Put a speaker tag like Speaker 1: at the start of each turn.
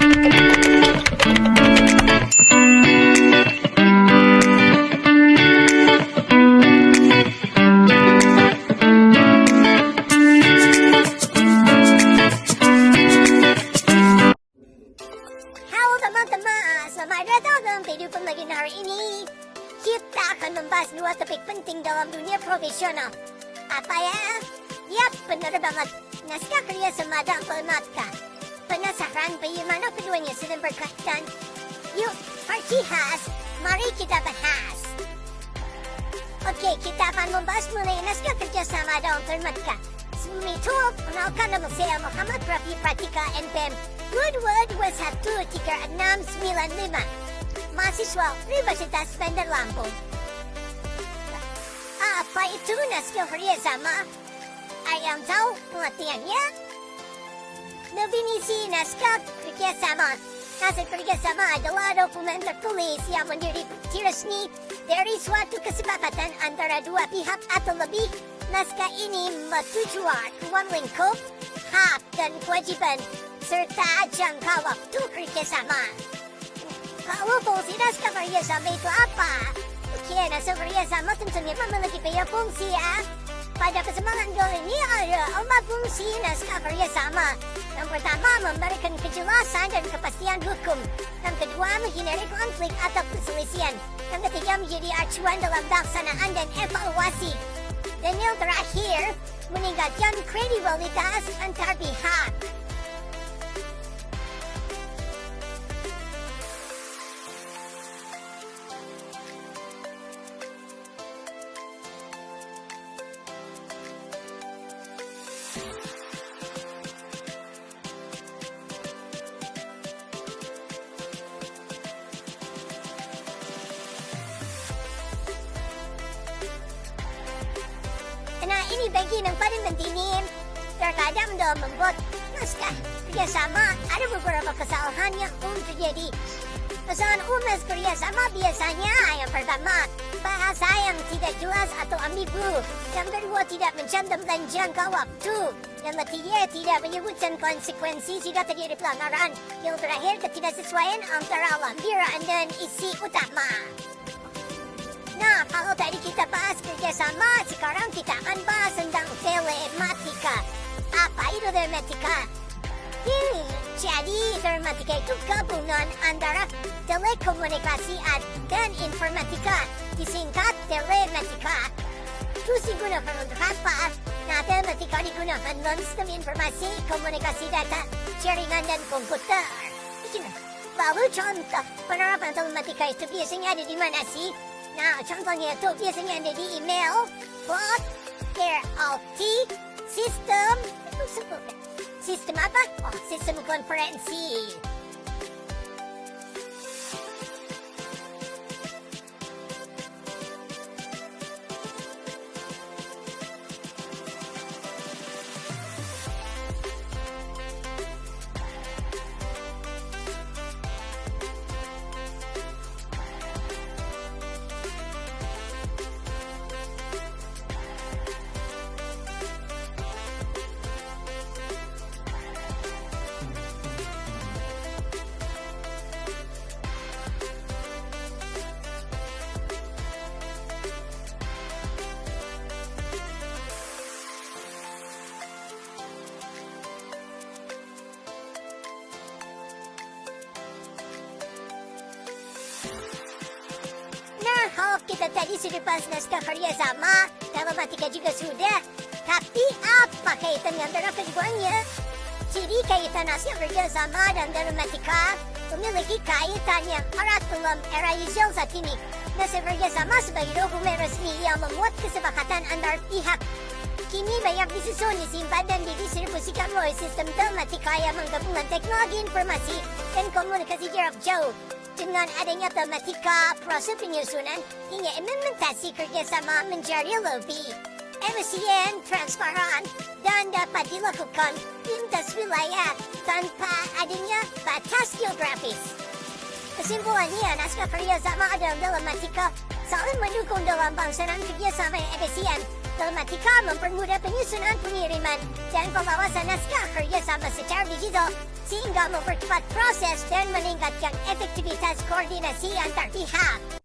Speaker 1: Halo teman-teman, selamat datang dalam kehidupan legenda hari ini. Kita akan membahas dua topik penting dalam dunia profesional. Apa ya? Yap, benar banget. Naskah kerja sama dan permatka. Penasaran bagaimana keduanya sedang berkaitan? Yuk, percihas. Mari kita bahas. Oke, kita akan membahas mengenai naskah kerjasama dalam permatka. Sebelum itu, kenalkan nama saya Muhammad Rafi Pratika NPM 22213695. Mahasiswa Universitas Bandar Lampung. Apa itu naskah kerjasama? Ayam tahu pengertiannya? Definisi naskah kerjasama. Naskah kerjasama adalah dokumen tertulis yang menjadi bukti resmi dari suatu kesepakatan antara dua pihak atau lebih. Naskah ini bertujuan ruang lingkup, hak dan kewajiban, serta jangka waktu kerjasama. Kalau fungsi naskah kerjasama itu apa? Oke, naskah kerjasama tentunya memiliki banyak fungsi ya. Pada kesempatan kali ini ada 4 fungsi naskah kerjasama. Yang pertama, memberikan kejelasan dan kepastian hukum. Yang kedua, menghindari konflik atau perselisihan. Yang ketiga, menjadi acuan dalam pelaksanaan dan evaluasi. Dan yang terakhir, meningkatkan kredibilitas antar pihak. Nah, ini bagian yang paling penting nih. Terkadang dalam membuat naskah kerjasama ada beberapa kesalahan yang terjadi. Kesalahan umum kerjasama biasanya yang pertama, bahasa yang tidak jelas atau ambigu. Yang kedua, tidak mencantumkan jangka waktu. Yang ketiga, tidak menyebutkan konsekuensi jika terjadi pelanggaran. Yang terakhir, ketidaksesuaian antara lampiran dan isi utama. Nah, kalau tadi kita bahas kerjasama, sekarang kita akan bahas tentang telematika. Apa itu telematika? Jadi telematika itu gabungan antara telekomunikasi dan informatika. Disingkat telematika. Terus digunakan untuk apa? Nah, telematika digunakan dalam sistem informasi, komunikasi data, jaringan, dan komputer. Lalu contoh penerapan telematika itu biasanya ada di mana sih? Nah, contohnya itu biasanya ada di email, bot, RLT, sistem apa? Oh, sistem konferensi. Kalau kita tadi sudah bahas naskah kerjasama, telematika juga sudah. Tapi apa kaitan antara keduanya? Jadi kaitan naskah kerjasama dan telematika memiliki kaitan yang erat dalam era digital saat ini. Naskah kerjasama sebagai dokumen resmi yang memuat kesepakatan antar pihak. Kini banyak disusun, disimpan, dan didistribusikan melalui sistem telematika yang menggabungkan teknologi informasi dan komunikasi jarak jauh. Dengan adanya telematika, proses penyusunan hingga implementasi kerjasama menjadi lebih efisien, transparan, dan dapat dilakukan lintas wilayah tanpa adanya batas geografis. Kesimpulannya, naskah kerjasama dalam telematika saling mendukung dalam pelaksanaan kerjasama yang efisien. Telematika mempermudah penyusunan, pengiriman, dan pengawasan naskah kerjasama secara digital, sehingga mempercepat proses dan meningkatkan efektivitas koordinasi antar pihak.